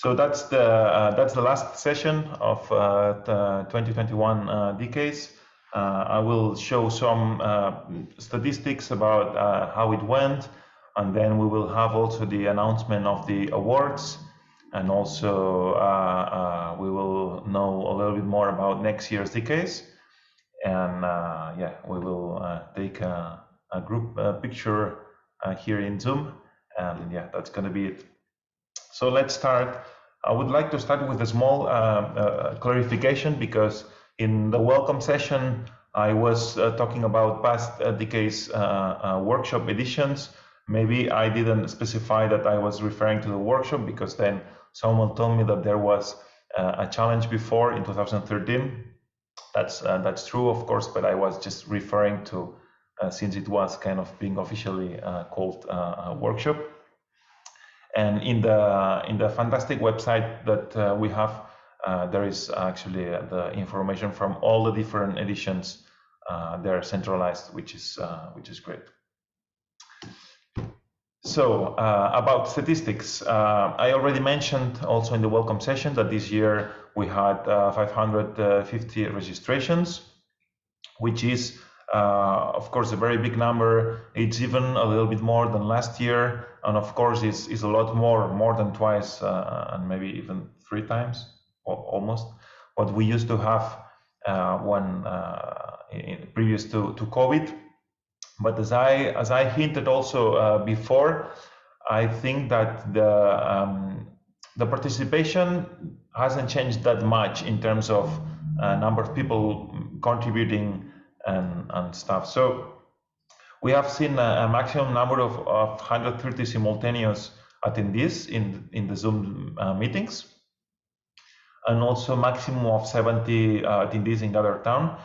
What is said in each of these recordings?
So that's the last session of the 2021 DCASE. I will show some statistics about how it went, and then we will have also the announcement of the awards, and also we will know a little bit more about next year's DCASE, and yeah, we will take a group picture here in Zoom, and yeah, that's going to be it. So let's start. I would like to start with a small clarification, because in the welcome session, I was talking about past DCASE workshop editions. Maybe I didn't specify that I was referring to the workshop, because then someone told me that there was a challenge before in 2013. That's true, of course, but I was just referring to, since it was kind of being officially called a workshop. And in the fantastic website that we have, there is actually the information from all the different editions. They're centralized, which is great. So about statistics, I already mentioned also in the welcome session that this year we had 550 registrations, which is of course a very big number. It's even a little bit more than last year, and of course is a lot more than twice, and maybe even 3 times, or almost, what we used to have when previous to COVID. But as I hinted also before, I think that the participation hasn't changed that much in terms of number of people contributing and stuff. So we have seen a maximum number of 130 simultaneous attendees in the Zoom meetings, and also maximum of 70 attendees in the other town.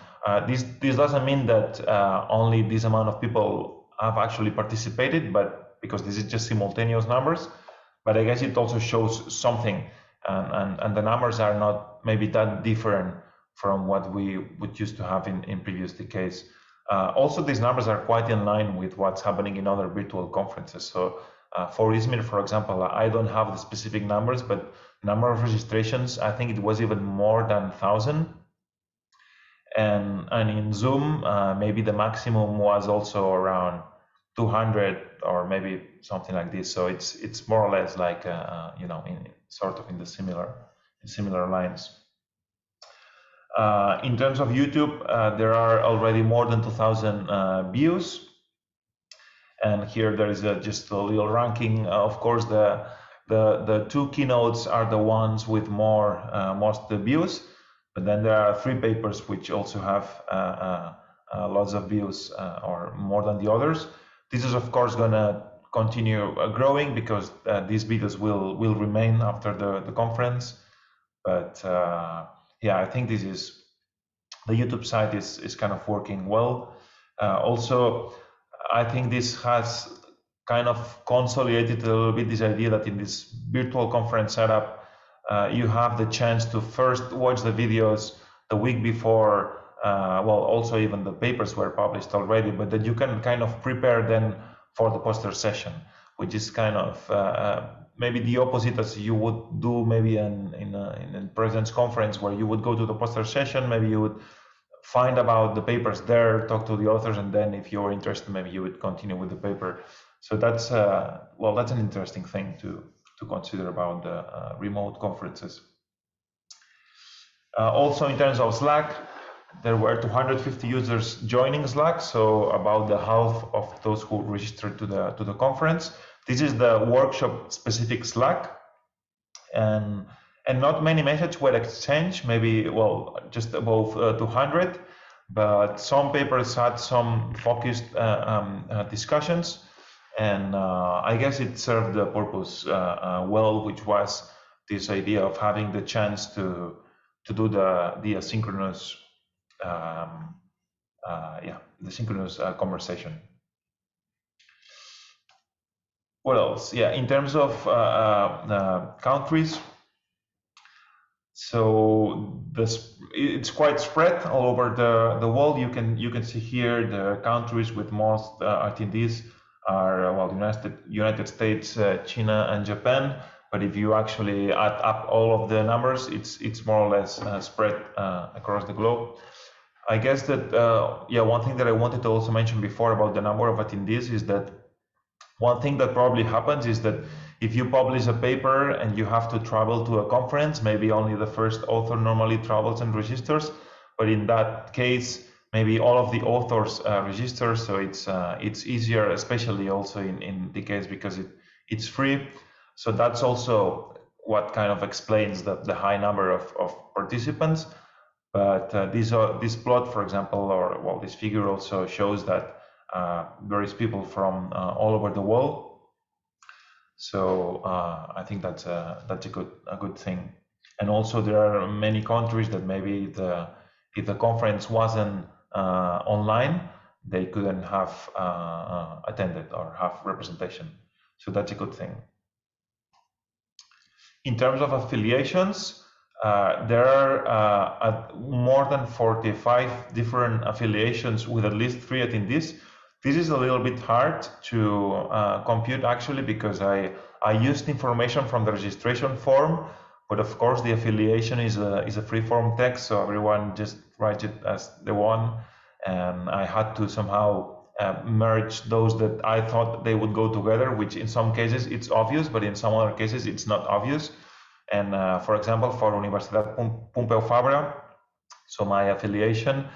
This doesn't mean that only this amount of people have actually participated, but because this is just simultaneous numbers. But I guess it also shows something, and the numbers are not maybe that different from what we would used to have in previous DCASE. Also, these numbers are quite in line with what's happening in other virtual conferences. So for Izmir, for example, I don't have the specific numbers, but number of registrations, I think it was even more than 1,000. And in Zoom, maybe the maximum was also around 200 or maybe something like this. So it's more or less like you know, in the similar lines. In terms of YouTube, there are already more than 2,000 views, and here there is just a little ranking. Of course, the 2 keynotes are the ones with most views, but then there are 3 papers which also have lots of views, or more than the others. This is of course going to continue growing, because these videos will remain after the conference. But yeah, I think the YouTube site is kind of working well. Also, I think this has kind of consolidated a little bit this idea that in this virtual conference setup, you have the chance to first watch the videos the week before. Well, also even the papers were published already, but that you can kind of prepare then for the poster session, which is kind of maybe the opposite as you would do maybe in a President's Conference, where you would go to the poster session, maybe you would find about the papers there, talk to the authors, and then if you're interested, maybe you would continue with the paper. So that's well, that's an interesting thing to consider about the remote conferences. Also, in terms of Slack, there were 250 users joining Slack, so about the half of those who registered to the conference. This is the workshop specific Slack, and not many messages were exchanged, maybe, well, just above 200, but some papers had some focused discussions, and I guess it served the purpose well, which was this idea of having the chance to do the asynchronous the synchronous conversation. What else? Yeah, in terms of countries, so it's quite spread all over the world. You can see here the countries with most attendees are, well, United States, China, and Japan. But if you actually add up all of the numbers, it's more or less spread across the globe. I guess that one thing that I wanted to also mention before about the number of attendees is that one thing that probably happens is that if you publish a paper and you have to travel to a conference, maybe only the first author normally travels and registers, but in that case, maybe all of the authors register, so it's easier, especially also in DCASE because it's free. So that's also what kind of explains the high number of participants. But this plot, for example, or well, this figure also shows that there is people from all over the world. So I think that's a good thing. And also there are many countries that maybe if the conference wasn't online, they couldn't have attended or have representation. So that's a good thing. In terms of affiliations, there are more than 45 different affiliations with at least 3 attendees. This is a little bit hard to compute actually because I used information from the registration form, but of course the affiliation is a free form text, so everyone just writes it as they want, and I had to somehow merge those that I thought they would go together, which in some cases it's obvious, but in some other cases it's not obvious. And for example, for Universidad Pompeu Fabra, so my affiliation,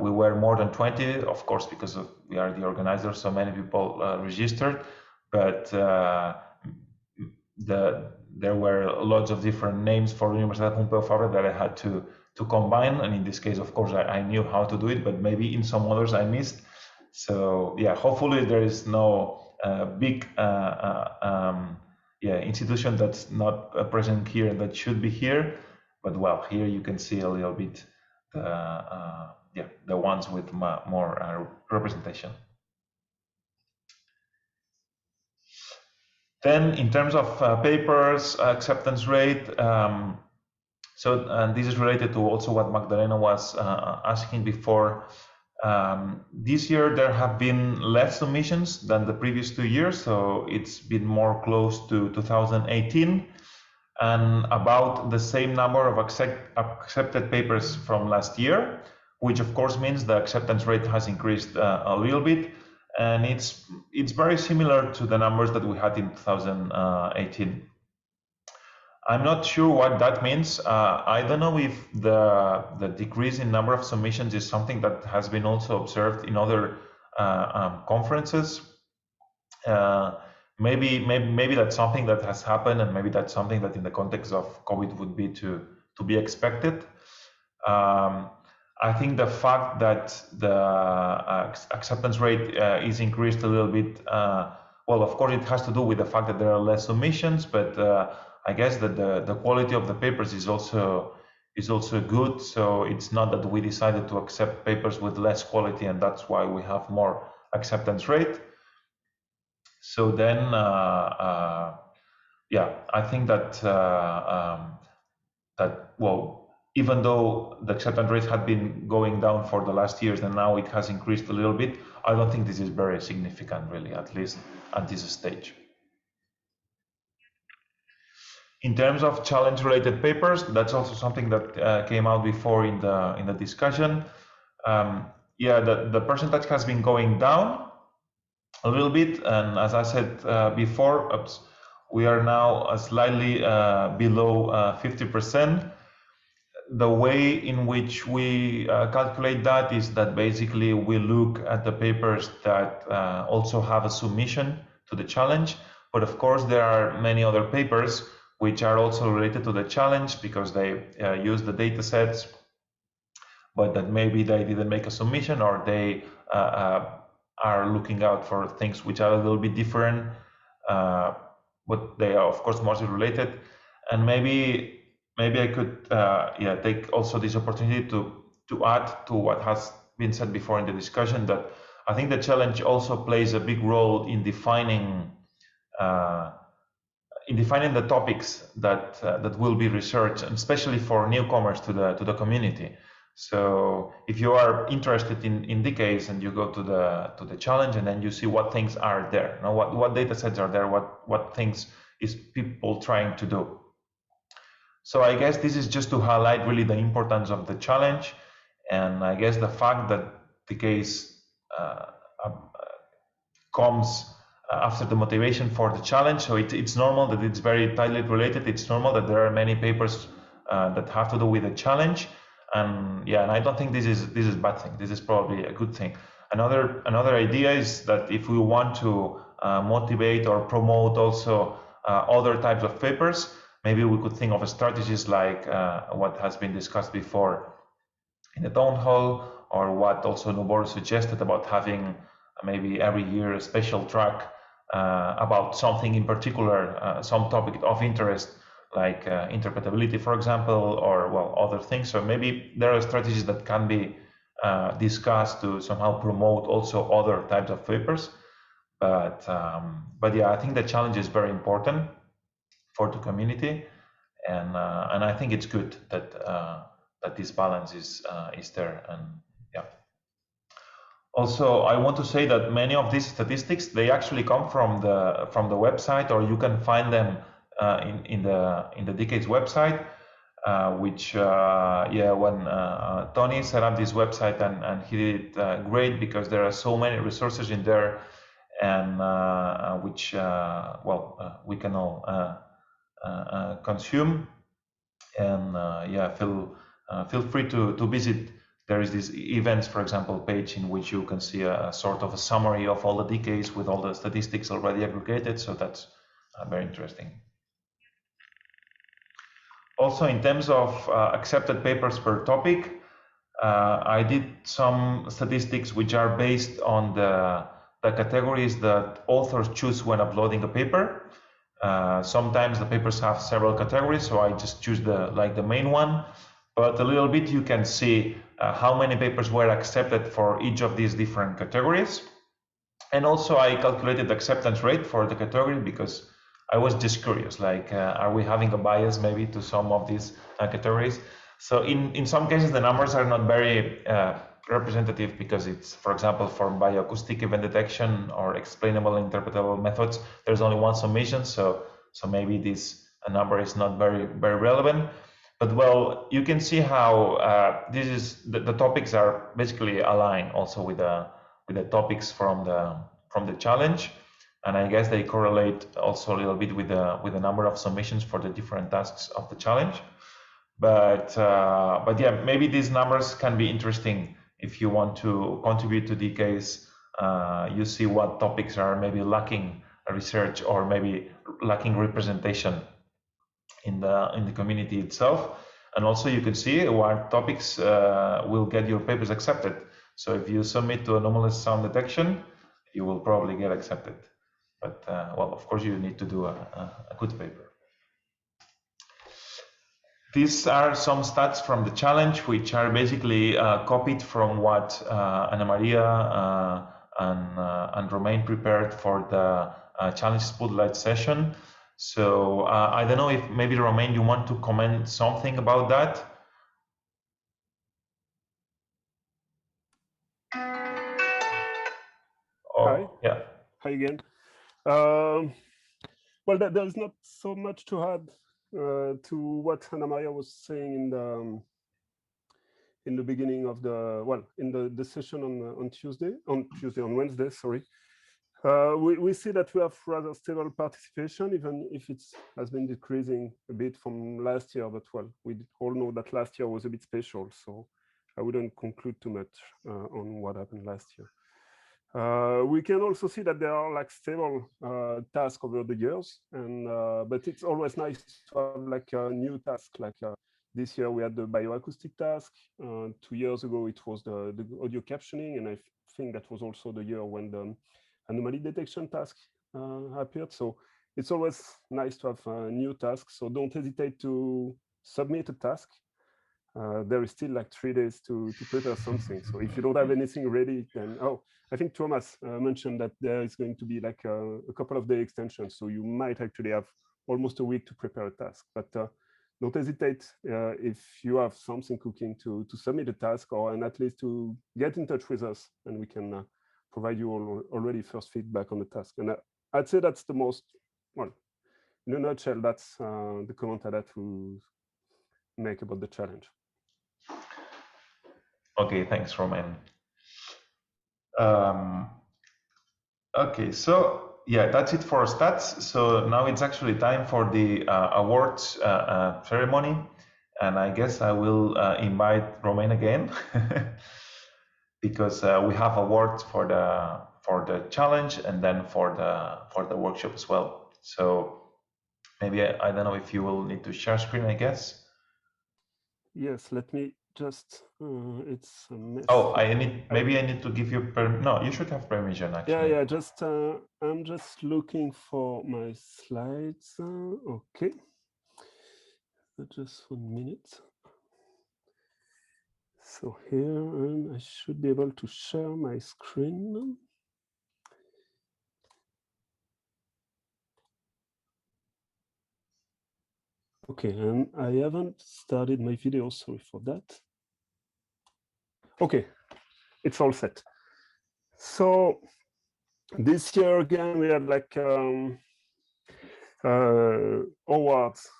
we were more than 20, of course, because we are the organizers, so many people registered, but there were lots of different names for Universidad Pompeu Fabra that I had to combine, and in this case, of course, I knew how to do it, but maybe in some others I missed. So yeah, hopefully there is no big institution that's not present here that should be here, but well, here you can see a little bit the ones with more representation. Then in terms of papers, acceptance rate, and this is related to also what Magdalena was asking before. This year there have been less submissions than the previous 2 years, so it's been more close to 2018, and about the same number of accepted papers from last year, which of course means the acceptance rate has increased a little bit, and it's very similar to the numbers that we had in 2018. I'm not sure what that means. I don't know if the decrease in number of submissions is something that has been also observed in other conferences. Maybe that's something that has happened, and maybe that's something that in the context of COVID would be to be expected. I think the fact that the acceptance rate is increased a little bit, well, of course it has to do with the fact that there are less submissions, but I guess that the quality of the papers is also good. So it's not that we decided to accept papers with less quality and that's why we have more acceptance rate. So then, I think that well, even though the acceptance rate had been going down for the last years and now it has increased a little bit, I don't think this is very significant, really, at least at this stage. In terms of challenge-related papers, that's also something that came out before in the discussion. The percentage has been going down a little bit, and as I said before, we are now slightly below 50%. The way in which we calculate that is that basically we look at the papers that also have a submission to the challenge, but of course there are many other papers which are also related to the challenge because they use the data sets, but that maybe they didn't make a submission or they are looking out for things which are a little bit different, but they are of course mostly related. And maybe I could take also this opportunity to add to what has been said before in the discussion, that I think the challenge also plays a big role in defining the topics that will be researched, and especially for newcomers to the community. So if you are interested in DCASE and you go to the challenge and then you see what things are there, what data sets are there, what things is people trying to do. So I guess this is just to highlight really the importance of the challenge, and I guess the fact that the case comes after the motivation for the challenge. So it's normal that it's very tightly related. It's normal that there are many papers that have to do with the challenge, and yeah, and I don't think this is a bad thing. This is probably a good thing. Another idea is that if we want to motivate or promote also other types of papers, maybe we could think of strategies like what has been discussed before in the town hall, or what also Nubor suggested about having maybe every year a special track about something in particular, some topic of interest, like interpretability, for example, or well, other things. So maybe there are strategies that can be discussed to somehow promote also other types of papers. But yeah, I think the challenge is very important for the community, and I think it's good that that this balance is there. And yeah. Also, I want to say that many of these statistics, they actually come from the website, or you can find them in the DCASE website, which yeah, when Tony set up this website, and he did great, because there are so many resources in there, and which well, we can all consume. And yeah, feel free to visit. There is this events, for example, page in which you can see a sort of a summary of all the DCASE with all the statistics already aggregated. So that's very interesting. Also, in terms of accepted papers per topic, I did some statistics which are based on the categories that authors choose when uploading a paper. Sometimes the papers have several categories, so I just choose the main one. But a little bit you can see how many papers were accepted for each of these different categories. And also I calculated the acceptance rate for the category, because I was just curious, like, are we having a bias maybe to some of these categories? So in some cases the numbers are not very representative, because it's, for example, for bioacoustic event detection or explainable and interpretable methods, there's only one submission, so maybe this number is not very relevant. But well, you can see how this is the topics are basically aligned also with the topics from the challenge, and I guess they correlate also a little bit with the number of submissions for the different tasks of the challenge. But yeah, maybe these numbers can be interesting if you want to contribute to DCASE. You see what topics are maybe lacking research, or maybe lacking representation in the community itself, and also you can see what topics will get your papers accepted. So if you submit to anomalous sound detection, you will probably get accepted. But well, of course, you need to do a good paper. These are some stats from the challenge, which are basically copied from what Ana Maria and Romain prepared for the challenge spotlight session. So I don't know if maybe Romain, you want to comment something about that? Hi. Yeah. Hi again. Well, there's not so much to add to what Ana Maria was saying in the beginning of the session on Wednesday, sorry. We see that we have rather stable participation, even if it has been decreasing a bit from last year. But well, we all know that last year was a bit special, so I wouldn't conclude too much on what happened last year. We can also see that there are like stable tasks over the years, and but it's always nice to have like a new task. Like this year we had the bioacoustic task. 2 years ago it was the audio captioning, and I think that was also the year when the anomaly detection task appeared. So it's always nice to have new tasks. So don't hesitate to submit a task. There is still like 3 days to prepare something. So if you don't have anything ready, then I think Thomas mentioned that there is going to be like a couple of day extension. So you might actually have almost a week to prepare a task. But don't hesitate if you have something cooking to submit a task, and at least to get in touch with us, and we can provide you already first feedback on the task. And I'd say that's the most, well, in a nutshell, that's the comment I'd like to make about the challenge. Okay, thanks, Romain. Okay, so yeah, that's it for stats. So now it's actually time for the awards ceremony, and I guess I will invite Romain again because we have awards for the challenge and then for the workshop as well. So maybe I don't know if you will need to share screen, I guess. Yes, let me just. It's a mess. Oh, I need to give you no. You should have permission actually. Yeah. Just I'm just looking for my slides. Okay. Just 1 minute. So here I should be able to share my screen. Okay, and I haven't started my video, sorry for that. Okay, it's all set. So this year again, we had like awards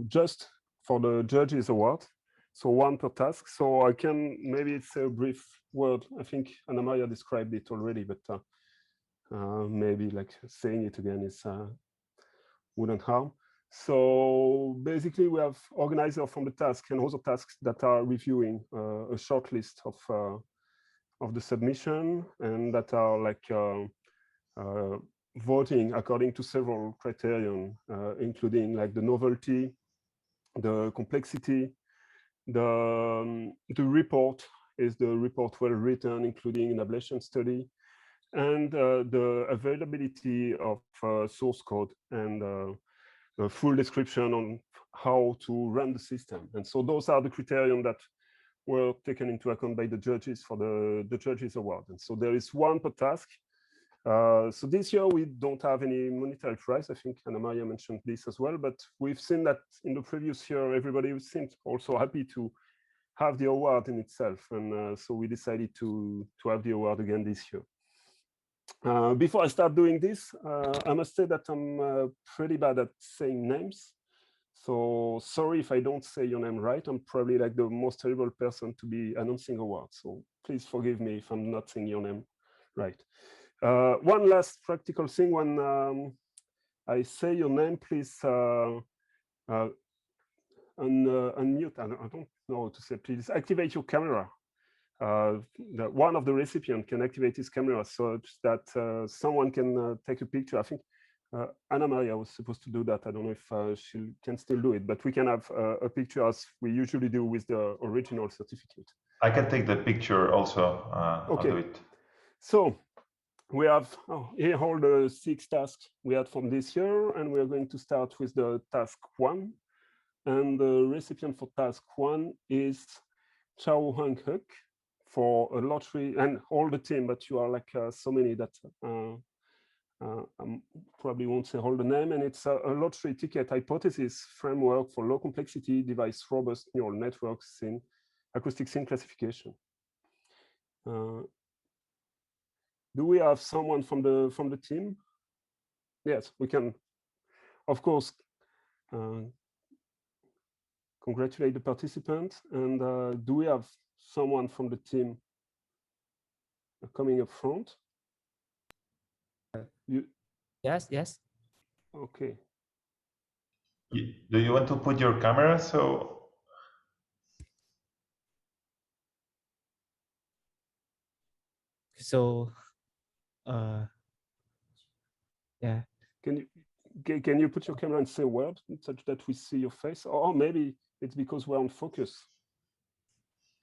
just for the judges award. So one per task. So I can maybe say a brief word. I think Anna Maria described it already, but maybe like saying it again is wouldn't harm. So basically, we have organizer from the task and other tasks that are reviewing a short list of the submission and that are like voting according to several criterion, including like the novelty, the complexity, the report, is the report well written, including an ablation study, and the availability of source code and a full description on how to run the system. And so those are the criteria that were taken into account by the judges for the judges award. And so there is one per task. So this year we don't have any monetary prize. I think Anna Maria mentioned this as well, but we've seen that in the previous year, everybody seemed also happy to have the award in itself. And so we decided to have the award again this year. Before I start doing this, I must say that I'm pretty bad at saying names. So sorry if I don't say your name right. I'm probably like the most terrible person to be announcing awards. So please forgive me if I'm not saying your name right. One last practical thing, when I say your name, please unmute. I don't know how to say, please activate your camera. One of the recipient can activate his camera so that someone can take a picture. I think Anna Maria was supposed to do that. I don't know if she can still do it, but we can have a picture as we usually do with the original certificate. I can take the picture also. Okay. I'll do it. So we have here all the 6 tasks we had from this year, and we are going to start with the task 1. And the recipient for task 1 is Chao Hang Huk for a lottery, and all the team, but you are like so many that I probably won't say all the name, and it's a lottery ticket hypothesis framework for low complexity device robust neural networks in acoustic scene classification. Do we have someone from the team? Yes, we can, of course, congratulate the participant. And do we have someone from the team coming up front? Yes. Okay. Do you want to put your camera so? So, yeah. Can you put your camera and say a word such that we see your face? Or maybe it's because we're on focus.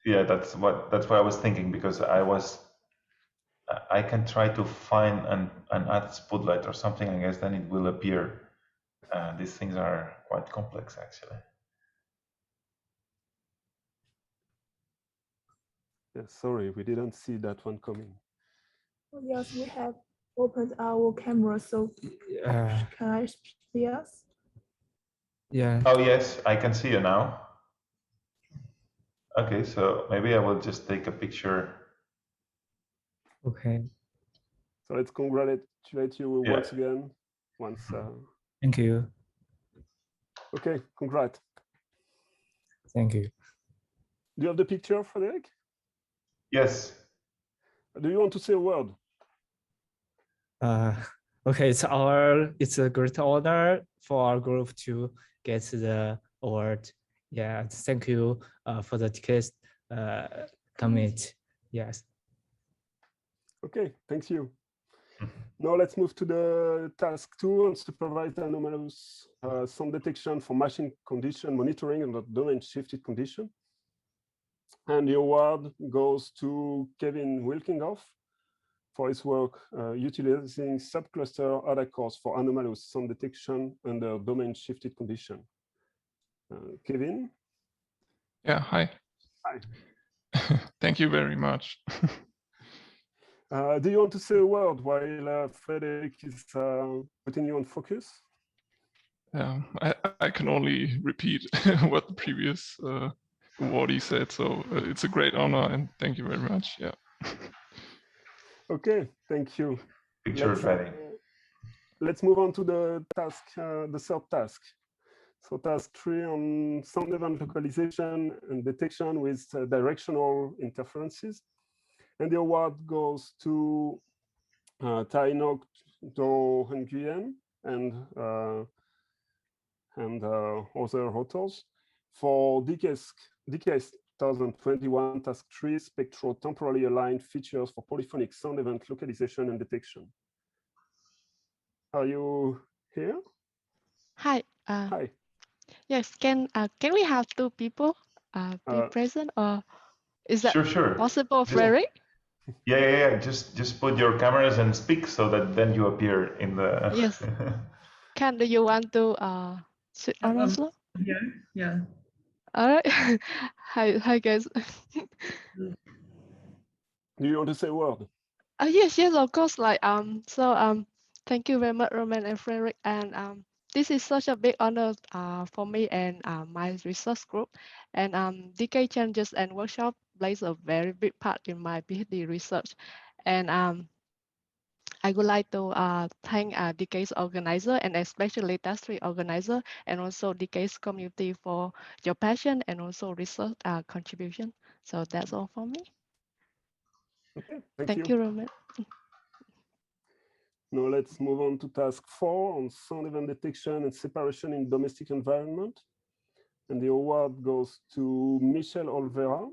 Yeah, that's what I was thinking, because I can try to find and add spotlight or something. I guess then it will appear. These things are quite complex, actually. Yeah, sorry, we didn't see that one coming. Yes, we have opened our camera, so can I see us? Yeah. Oh yes, I can see you now. Okay, so maybe I will just take a picture. Okay. So let's congratulate you once again. Thank you. Okay, congrats. Thank you. Do you have the picture, Frederick? Yes. Do you want to say a word? Okay, it's a great honor for our group to get the award. Yeah, thank you for the DCASE commit. Yes. Okay, thank you. Now let's move to the task 2 on supervised anomalous sound detection for machine condition monitoring and the domain shifted condition. And the award goes to Kevin Wilkingoff for his work utilizing subcluster ADA cores for anomalous sound detection under domain shifted condition. Kevin? Yeah, hi. Hi. Thank you very much. Do you want to say a word while Frederick is putting you on focus? I can only repeat what the previous awardee said. So it's a great honor and thank you very much. Yeah. Okay, thank you. Picture ready. Let's move on to the task, the third task. So task 3 on sound event localization and detection with directional interferences. And the award goes to Tai Ngoc Do Nguyen and other authors for DCASE 2021 Task 3 Spectral Temporally Aligned Features for Polyphonic Sound Event Localization and Detection. Are you here? Hi. Hi. Yes. Can we have two people be present, or is that Sure. possible, Frederick? Yeah. Just put your cameras and speak so that then you appear in the. Yes. Do you want to sit on also? Yeah. All right. Hi guys. Do you want to say a word? Yes, of course. Thank you very much, Roman and Frederick. And this is such a big honor for me and my research group. And DK Challenges and Workshop plays a very big part in my PhD research. And I would like to thank DCASE organizer and especially Task 3 organizer and also DCASE community for your passion and also research contribution. So that's all for me. Okay, thank you, Roman. Now let's move on to task 4 on sound event detection and separation in domestic environment. And the award goes to Michel Olvera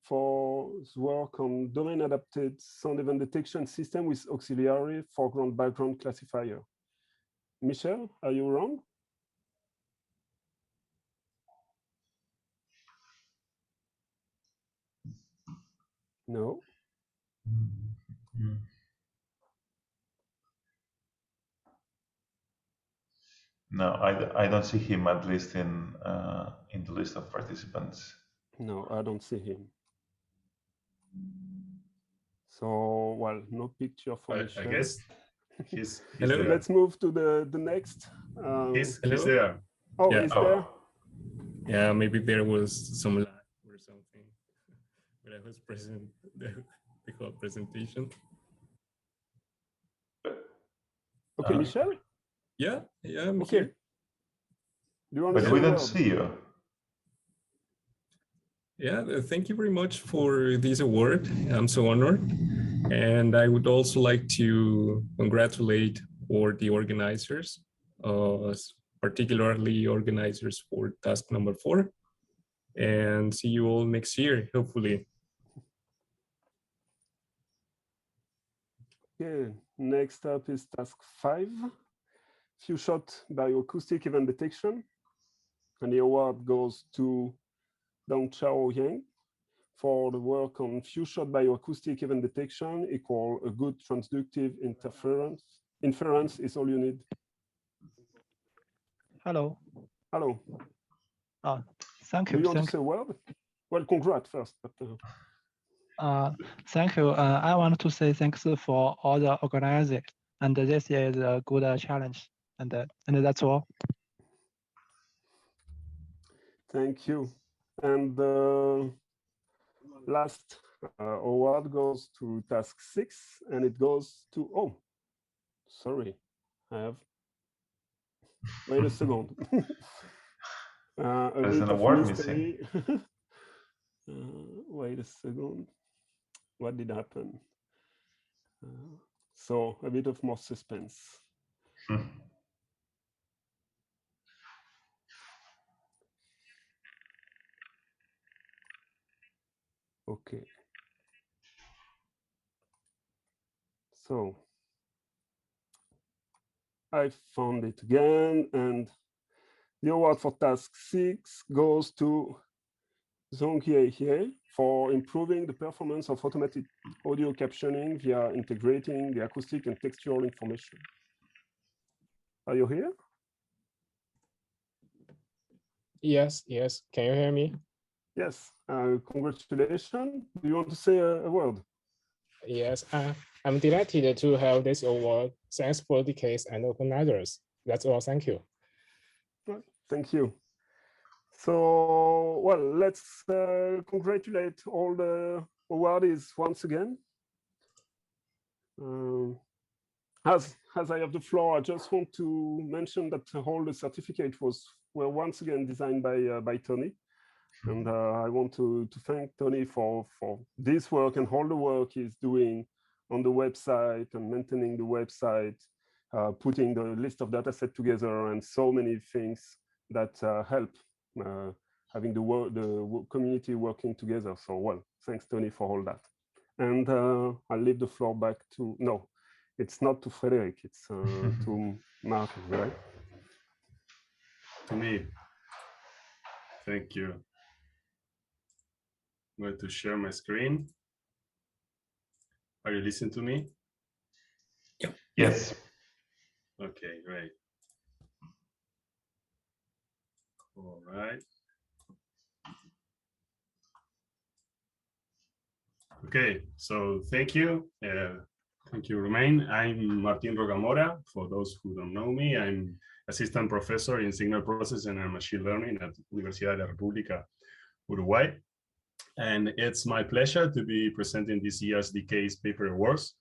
for his work on domain adapted sound event detection system with auxiliary foreground background classifier. Michel, are you around? No. No, I don't see him, at least in the list of participants. No, I don't see him. So, well, no picture for Michel. I guess he's hello. So let's move to the next. He's there. Oh, yeah. He's there? Yeah, maybe there was some lag or something when I was present the whole presentation. Okay, Michel? Yeah, I'm okay. here. Do you want but we don't see you. Yeah, thank you very much for this award. I'm so honored. And I would also like to congratulate all the organizers, particularly organizers for task number 4. And see you all next year, hopefully. Okay, next up is task 5, few shot bioacoustic event detection. And the award goes to Dong Chao Yang for the work on few shot bioacoustic event detection equal a good transductive interference. Inference is all you need. Hello. Hello. Thank you. Do you want to say a word? Well, congrats first. But, thank you. I want to say thanks for all the organizers, and this is a good challenge, and that's all. Thank you. And the last award goes to task 6, and it goes to, oh, sorry, I have Wait a second. A There's bit an of award mystery. Wait a second. What did happen? So a bit of more suspense. Okay. So I found it again, and the award for task 6 goes to Zonghie for improving the performance of automated audio captioning via integrating the acoustic and textual information. Are you here? Yes, yes. Can you hear me? Yes. Congratulations. Do you want to say a word? Yes, I'm delighted to have this award. Thanks for the case and organizers. That's all. Thank you. Well, thank you. So, well, let's congratulate all the awardees once again. As I have the floor, I just want to mention that all the certificates were once again designed by Tony. And I want to thank Tony for this work and all the work he's doing on the website and maintaining the website, putting the list of data set together, and so many things that help having the community working together. So, well, thanks, Tony, for all that. And I'll leave the floor back to, no, it's not to Frederick, it's to Martin, right? To me. Thank you. I'm going to share my screen. Are you listening to me? Yes. Okay, great. All right. Okay, so thank you. Thank you, Romain. I'm Martin Rocamora. For those who don't know me, I'm assistant professor in signal processing and machine learning at Universidad de la República, Uruguay. And it's my pleasure to be presenting this year's DCASE Paper Awards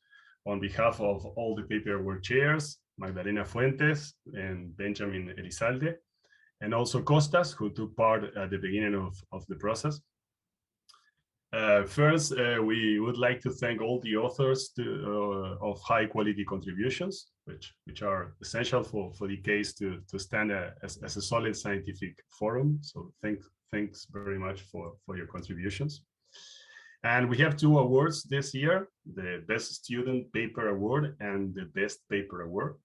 on behalf of all the paper award chairs, Magdalena Fuentes and Benjamin Elizalde, and also Costas, who took part at the beginning of the process. First, we would like to thank all the authors of high quality contributions, which are essential for DCASE to stand as a solid scientific forum. So thanks very much for your contributions. And we have 2 awards this year, the Best Student Paper Award and the Best Paper Award.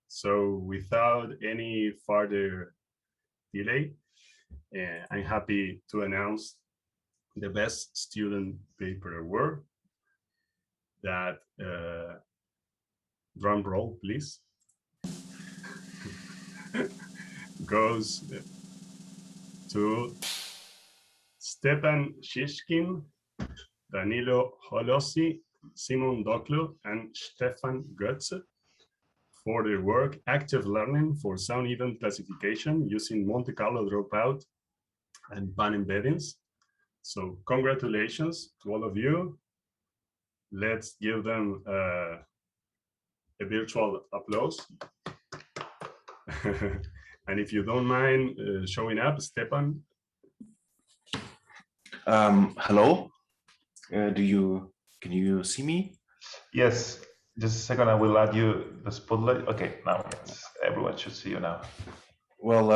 So without any further delay, I'm happy to announce the Best Student Paper Award. That drum roll, please, goes to Stepan Shishkin, Danilo Holossi, Simon Doklo, and Stefan Goetze for their work Active Learning for Sound Event Classification using Monte Carlo Dropout and Pan Embeddings. So congratulations to all of you. Let's give them a virtual applause. And if you don't mind showing up, Stepan. Hello. Can you see me? Yes. Just a second. I will add you the spotlight. Okay. Now everyone should see you now. Well,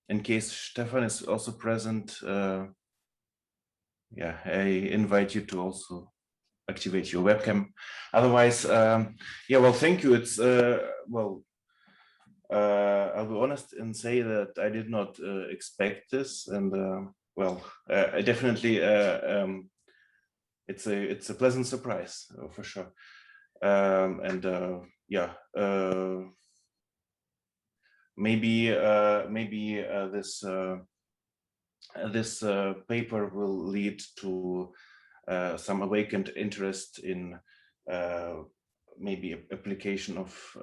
in case Stefan is also present, yeah, I invite you to also activate your webcam. Otherwise, yeah, well, thank you. It's well, I'll be honest and say that I did not expect this, and well, I definitely it's a pleasant surprise for sure. And yeah, maybe this paper will lead to some awakened interest in maybe application of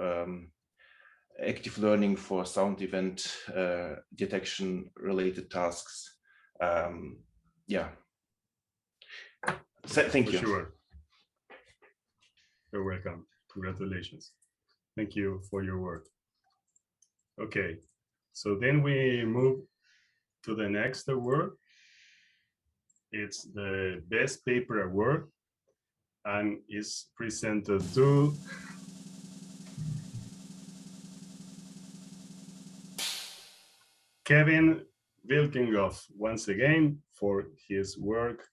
active learning for sound event detection related tasks. Yeah. Thank you. Sure. You're welcome. Congratulations. Thank you for your work. Okay, so then we move to the next award. It's the best paper award and is presented to Kevin Wilkingoff once again for his work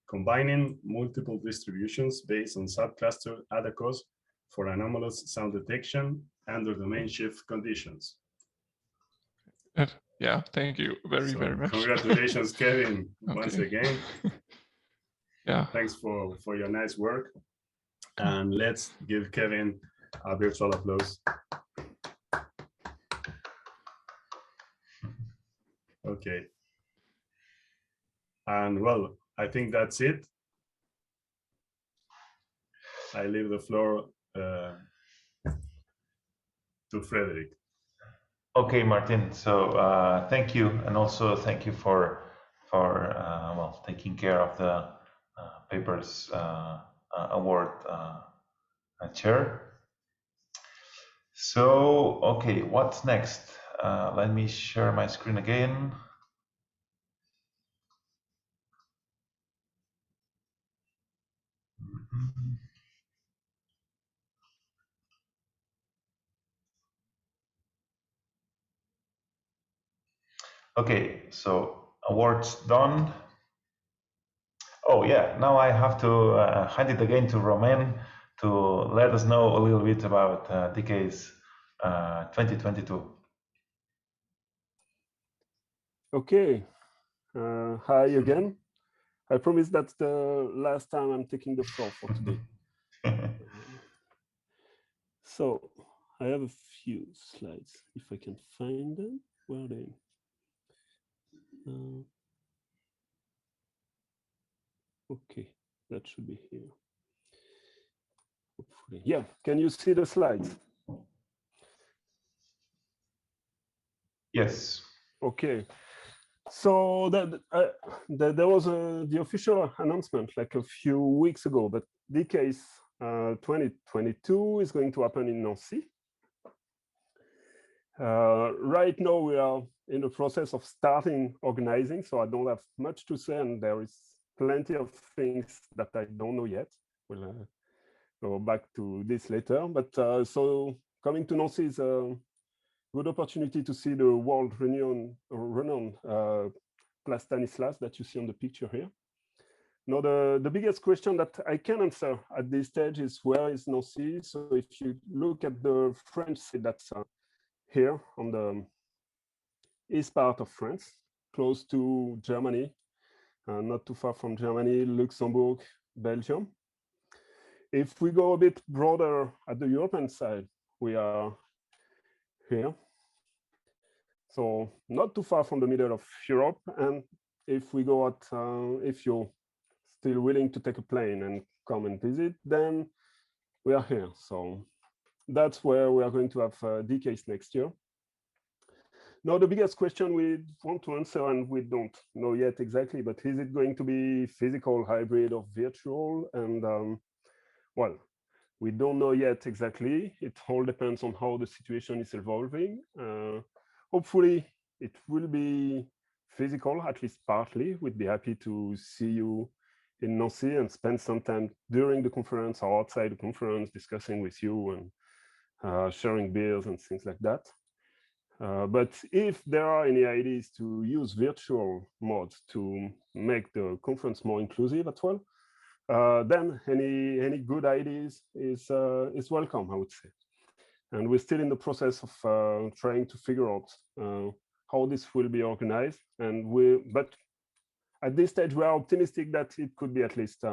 combining multiple distributions based on subcluster ADACOS for anomalous sound detection under domain shift conditions. Yeah, thank you very much. Congratulations, Kevin, once Okay. again. Yeah. Thanks for your nice work. And let's give Kevin a virtual applause. Okay. And well, I think that's it. I leave the floor to Frederick. Okay, Martin. So thank you, and also thank you for well, taking care of the papers award chair. So okay, what's next? Let me share my screen again. Okay, so awards done. Oh yeah, now I have to hand it again to Romain to let us know a little bit about DCASE 2022. Okay, hi again. I promise that's the last time I'm taking the floor for today. So I have a few slides, if I can find them. Where are they? Okay, that should be here. Hopefully. Yeah, can you see the slides? Yes. Okay. So there was the official announcement like a few weeks ago, but DCASE 2022 is going to happen in Nancy. Right now we are in the process of starting organizing, so I don't have much to say, and there is plenty of things that I don't know yet. We'll go back to this later, but so coming to Nancy is a good opportunity to see the world renowned Place Stanislas that you see on the picture here. Now, the biggest question that I can answer at this stage is where is Nancy? So if you look at the French side, that's here on the east part of France, close to Germany, not too far from Germany, Luxembourg, Belgium. If we go a bit broader at the European side, we are here. So not too far from the middle of Europe. And if we go at, if you're still willing to take a plane and come and visit, then we are here. So that's where we are going to have DCASE next year. Now, the biggest question we want to answer, and we don't know yet exactly, but is it going to be physical, hybrid, or virtual? And well, we don't know yet exactly. It all depends on how the situation is evolving. Hopefully, it will be physical, at least partly. We'd be happy to see you in Nancy and spend some time during the conference or outside the conference discussing with you and sharing beers and things like that. But if there are any ideas to use virtual modes to make the conference more inclusive as well, then any good ideas is welcome, I would say. And we're still in the process of trying to figure out how this will be organized. But at this stage, we are optimistic that it could be at least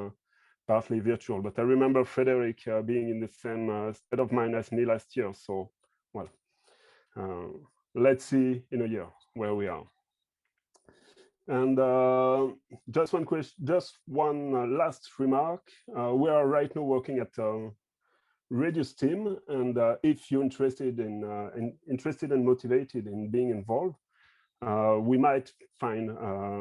partly virtual. But I remember Frederick being in the same state of mind as me last year. So, well, let's see in a year where we are. And just one question, just one last remark. We are right now working at Reduce team, and if you're interested and motivated in being involved, we might find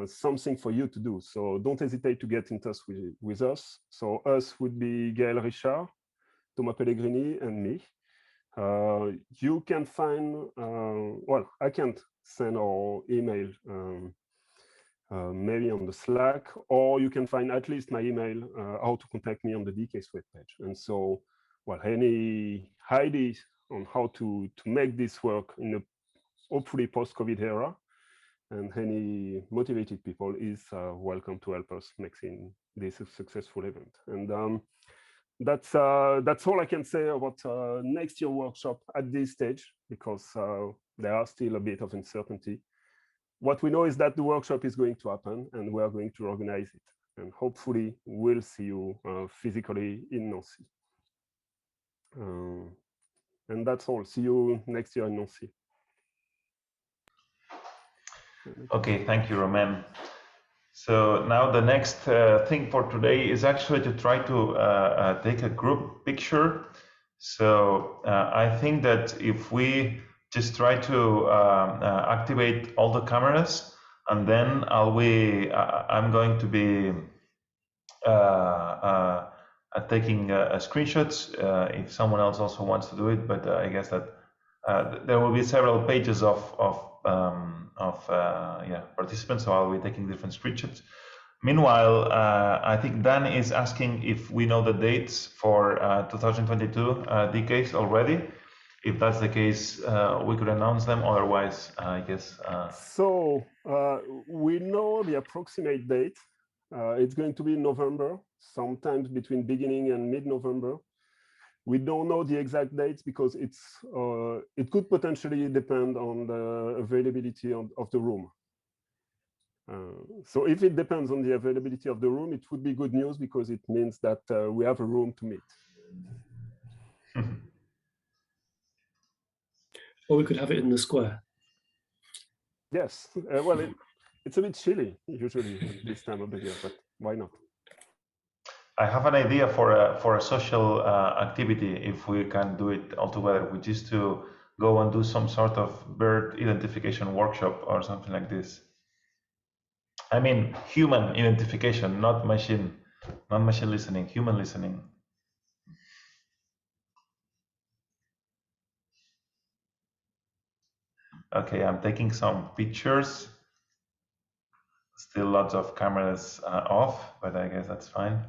something for you to do. So don't hesitate to get in touch with us. So us would be Gaël Richard, Thomas Pellegrini, and me. You can find, well, I can't send or email maybe on the Slack, or you can find at least my email, how to contact me on the DCASE webpage. And so, well, any ideas on how to make this work in a hopefully post-COVID era, and any motivated people is welcome to help us making this a successful event. And that's all I can say about next year workshop at this stage, because there are still a bit of uncertainty. What we know is that the workshop is going to happen, and we are going to organize it. And hopefully we'll see you physically in Nancy. And that's all. See you next year in Nancy. Okay, thank you, Romain. So now the next thing for today is actually to try to take a group picture. So I think that if we just try to activate all the cameras, and then I'm going to be taking screenshots if someone else also wants to do it. But I guess that there will be several pages of participants, so I'll be taking different screenshots. Meanwhile, I think Dan is asking if we know the dates for 2022 DCASE already. If that's the case, we could announce them. Otherwise, I guess. So we know the approximate date. It's going to be November, sometimes between beginning and mid-November. We don't know the exact dates because it could potentially depend on the availability of the room. So if it depends on the availability of the room, it would be good news because it means that we have a room to meet. Or we could have it in the square. Yes, well, it's a bit chilly usually at this time of the year, but why not? I have an idea for a social activity if we can do it all together, which is to go and do some sort of bird identification workshop or something like this. I mean, human identification, not machine listening, human listening. Okay, I'm taking some pictures. Still lots of cameras off, but I guess that's fine.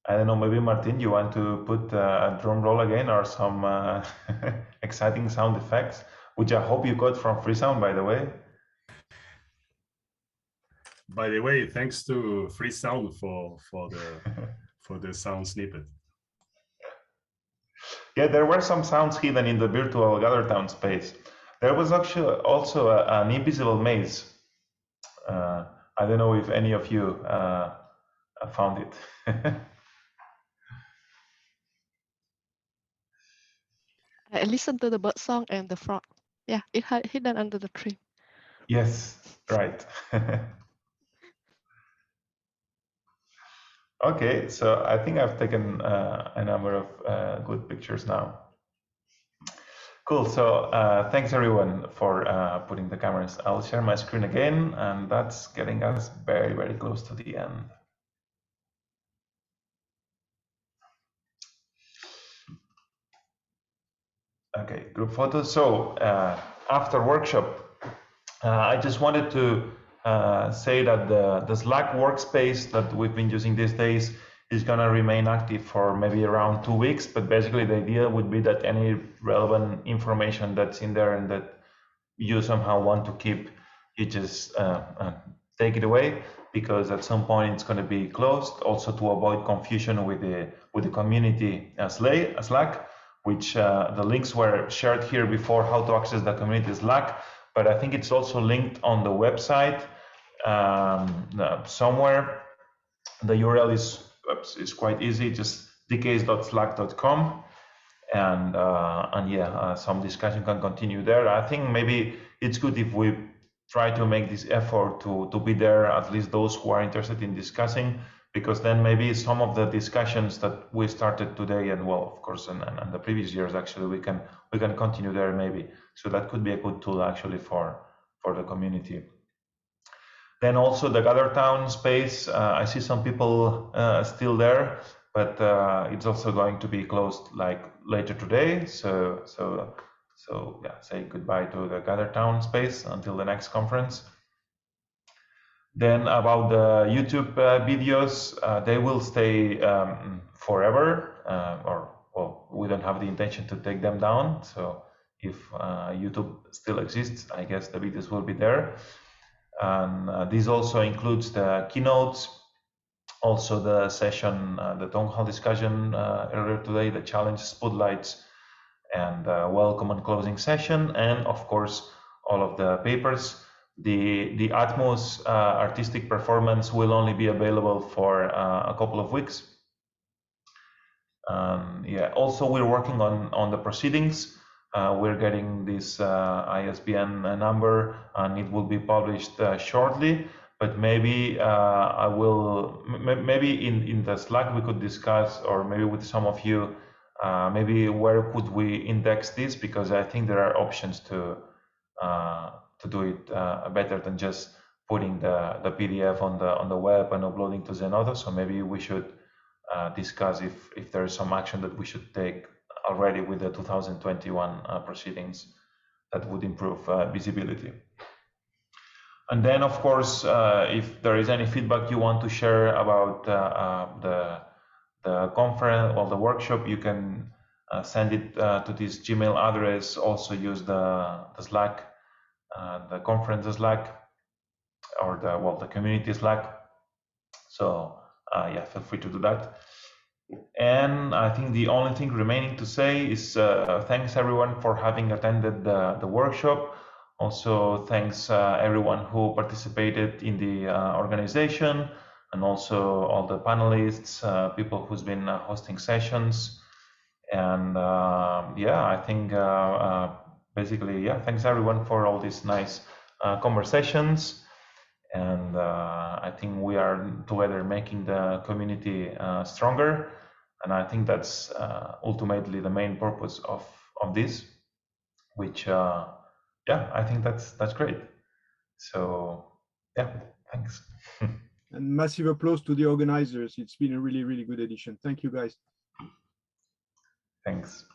I don't know, maybe Martin, you want to put a drum roll again or some exciting sound effects, which I hope you got from Freesound, by the way. By the way, thanks to Freesound for the sound snippet. Yeah, there were some sounds hidden in the virtual GatherTown space. There was actually also an invisible maze. I don't know if any of you found it. I listened to the bird song and the frog. Yeah, it had hidden under the tree. Yes, right. Okay, so I think I've taken a number of good pictures now. Cool, so thanks everyone for putting the cameras. I'll share my screen again, and that's getting us very, very close to the end. Okay, group photos. So after workshop, I just wanted to say that the Slack workspace that we've been using these days is going to remain active for maybe around 2 weeks. But basically, the idea would be that any relevant information that's in there and that you somehow want to keep, you just take it away, because at some point it's going to be closed. Also to avoid confusion with the community Slack, which the links were shared here before, how to access the community Slack. But I think it's also linked on the website somewhere. The URL is quite easy, just dcase.slack.com, and yeah, some discussion can continue there. I think maybe it's good if we try to make this effort to be there, at least those who are interested in discussing, because then maybe some of the discussions that we started today, and well, of course, and the previous years, actually, we can continue there maybe. So that could be a good tool actually for the community. Then also the GatherTown space, I see some people still there. but it's also going to be closed like later today. So yeah, say goodbye to the Gather Town space until the next conference. Then about the YouTube videos, they will stay forever, or well, we don't have the intention to take them down. So if YouTube still exists, I guess the videos will be there. And this also includes the keynotes, also the session, the town hall discussion earlier today, the challenge spotlights, and welcome and closing session, and of course all of the papers. The Atmos artistic performance will only be available for a couple of weeks. Yeah, also we're working on the proceedings. We're getting this ISBN number, and it will be published shortly. But maybe I will, maybe in the Slack we could discuss, or maybe with some of you, maybe where could we index this, because I think there are options to do it better than just putting the PDF on the web and uploading to Zenodo. So maybe we should discuss if there is some action that we should take already with the 2021 proceedings that would improve visibility. And then, of course, if there is any feedback you want to share about the conference or the workshop, you can send it to this Gmail address. Also use the Slack, the conference Slack, or the community Slack. So yeah, feel free to do that. And I think the only thing remaining to say is thanks everyone for having attended the workshop. Also, thanks everyone who participated in the organization, and also all the panelists, people who's been hosting sessions. And yeah, I think basically, yeah, thanks everyone for all these nice conversations. And I think we are together making the community stronger. And I think that's ultimately the main purpose of this, which yeah, I think that's great. So yeah, thanks. And massive applause to the organizers. It's been a really, really good edition. Thank you, guys. Thanks.